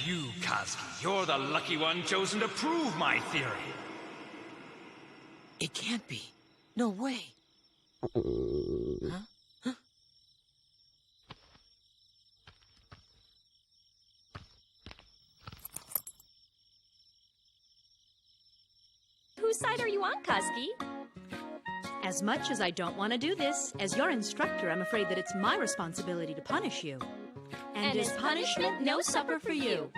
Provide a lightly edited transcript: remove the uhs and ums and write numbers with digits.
you, Kazuki. You're the lucky one chosen to prove my theory. It can't be. No way. Huh? Whose side are you on, Kazuki? As much as I don't want to do this, as your instructor, I'm afraid that it's my responsibility to punish you. And as punishment, no supper for you.